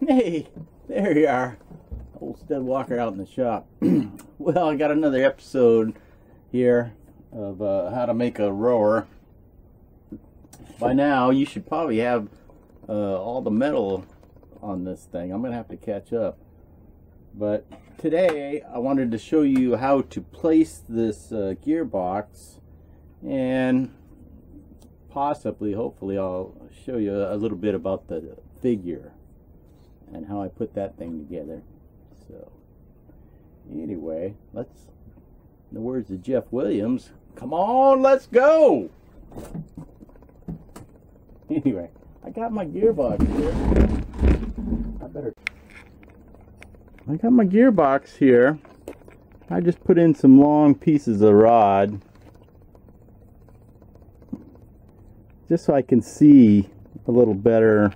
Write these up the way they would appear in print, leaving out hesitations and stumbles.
Hey, there you are. Old Stud Walker out in the shop. Well, I got another episode here of how to make a rower. By now, you should probably have all the metal on this thing. I'm going to have to catch up. But today, I wanted to show you how to place this gearbox, and possibly, hopefully, I'll show you a little bit about the figure and how I put that thing together. So anyway, let's, in the words of Jeff Williams, come on, let's go. Anyway, I got my gearbox here. I got my gearbox here. I just put in some long pieces of rod just so I can see a little better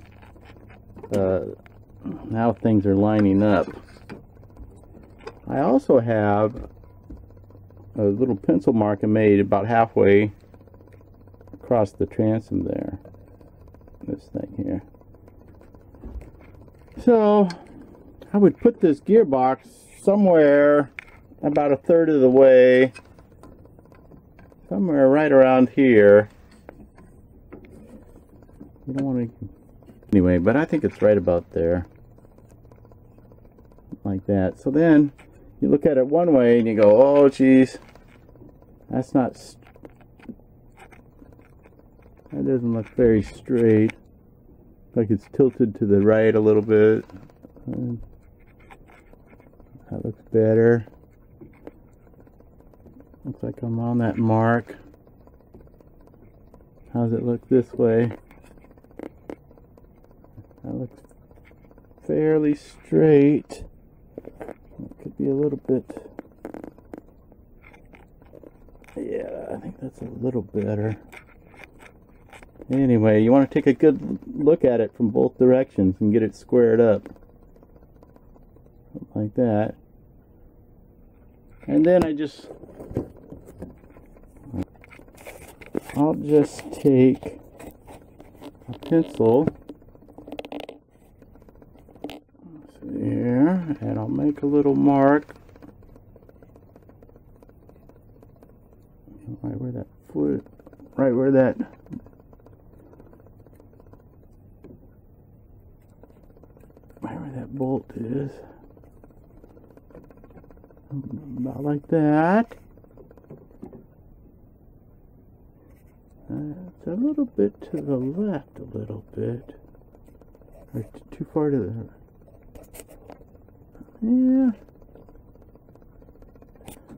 how things are lining up. I also have a little pencil mark I made about halfway across the transom there. This thing here. So I would put this gearbox somewhere about a third of the way, somewhere right around here. You don't want to, anyway, but I think it's right about there, like that. So then you look at it one way and you go, oh geez, that's not, that doesn't look very straight. Like it's tilted to the right a little bit. That looks better. Looks like I'm on that mark. How does it look this way? That looks fairly straight. It could be a little bit, yeah, I think that's a little better. Anyway, you want to take a good look at it from both directions and get it squared up. Like that. And then I'll just take a pencil here and I'll make a little mark right where that foot, right where that bolt is. About like that. It's a little bit to the left, a little bit. Or too far to the, yeah.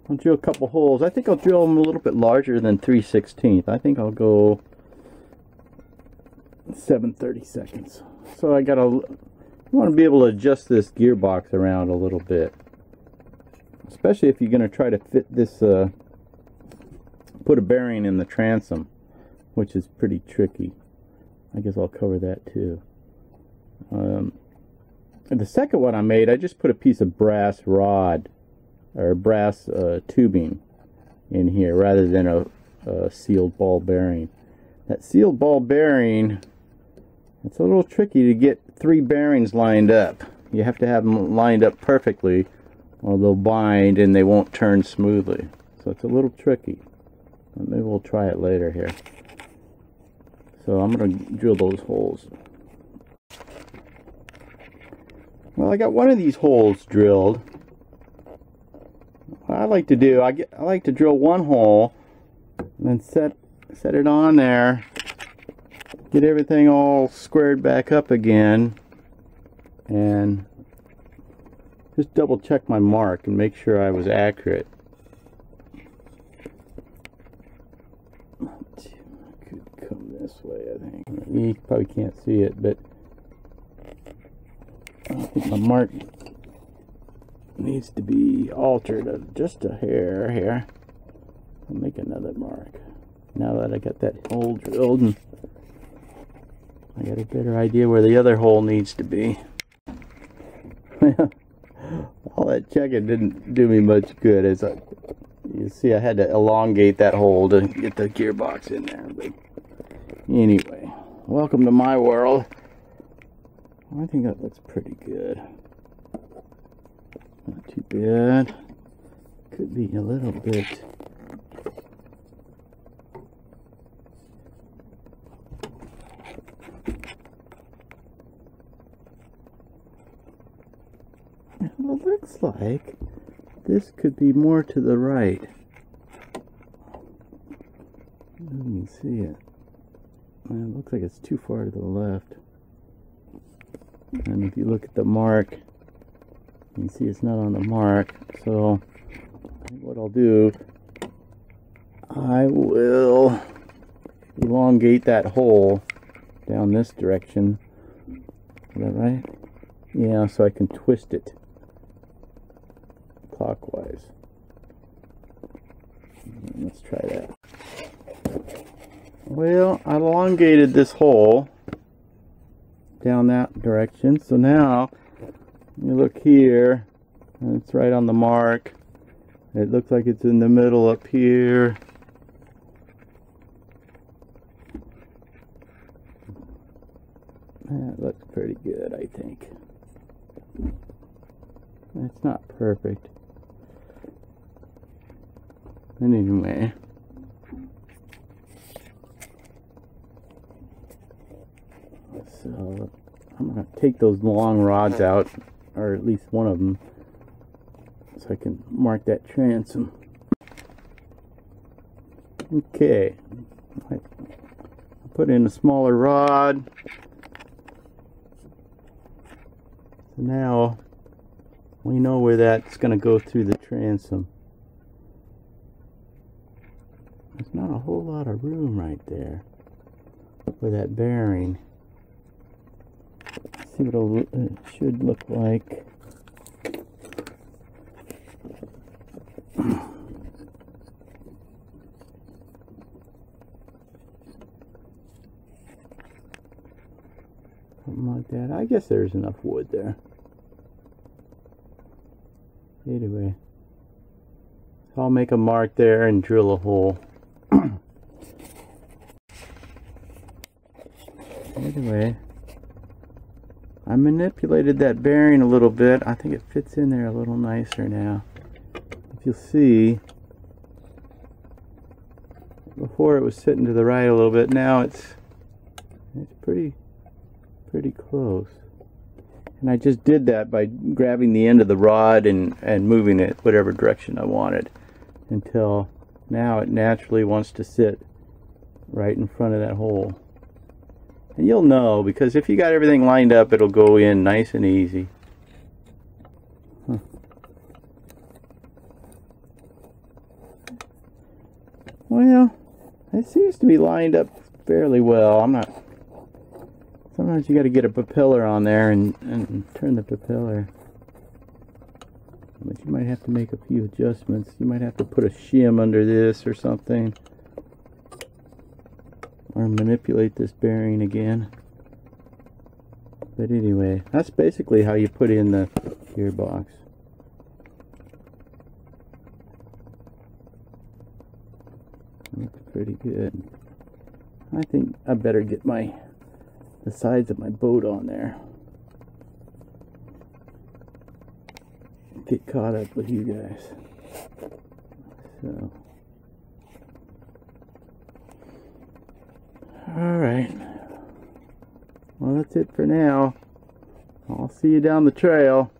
I'll drill a couple holes. I think I'll drill them a little bit larger than 3/16. I think I'll go 7/32. So I gotta, you want to be able to adjust this gearbox around a little bit, especially if you're going to try to fit this, put a bearing in the transom, which is pretty tricky. I guess I'll cover that too. And the second one I made, I just put a piece of brass rod or brass tubing in here rather than a sealed ball bearing. That sealed ball bearing, it's a little tricky to get 3 bearings lined up. You have to have them lined up perfectly or they'll bind and they won't turn smoothly. So it's a little tricky. Maybe we'll try it later here. So I'm going to drill those holes. Well, I got one of these holes drilled. What I like to do, I like to drill one hole and then set it on there. Get everything all squared back up again and just double check my mark and make sure I was accurate. I could come this way, I think. You probably can't see it, but I think my mark needs to be altered just a hair here. I'll make another mark. Now that I got that hole drilled and I got a better idea where the other hole needs to be. All that checking didn't do me much good. As you see, I had to elongate that hole to get the gearbox in there. But anyway, welcome to my world. I think that looks pretty good. Not too bad. Could be a little bit. Well, it looks like this could be more to the right. You can see it. Well, it looks like it's too far to the left. And if you look at the mark, you can see it's not on the mark. So I think what I'll do, I will elongate that hole down this direction. Is that right? Yeah, so I can twist it clockwise. Let's try that. Well, I elongated this hole down that direction, so now you look here and it's right on the mark. It looks like it's in the middle up here. That looks pretty good, I think. It's not perfect. Anyway, so I'm going to take those long rods out, or at least one of them, so I can mark that transom. Okay, I put in a smaller rod. So now we know where that's going to go through the transom. There's not a whole lot of room right there for that bearing. Let's see what it should look like. Something like that. I guess there's enough wood there. Anyway, so I'll make a mark there and drill a hole. Anyway, I manipulated that bearing a little bit. I think it fits in there a little nicer now. If you'll see, before it was sitting to the right a little bit. Now it's pretty close. And I just did that by grabbing the end of the rod and moving it whatever direction I wanted, until now it naturally wants to sit right in front of that hole. And you'll know, because if you got everything lined up, it'll go in nice and easy. Well, it seems to be lined up fairly well. Sometimes you got to get a propeller on there and turn the propeller. But you might have to make a few adjustments. You might have to put a shim under this or something. Or manipulate this bearing again. But anyway, that's basically how you put in the gearbox. Looks pretty good. I think I better get the sides of my boat on there. Get caught up with you guys. So, alright. Well, that's it for now. I'll see you down the trail.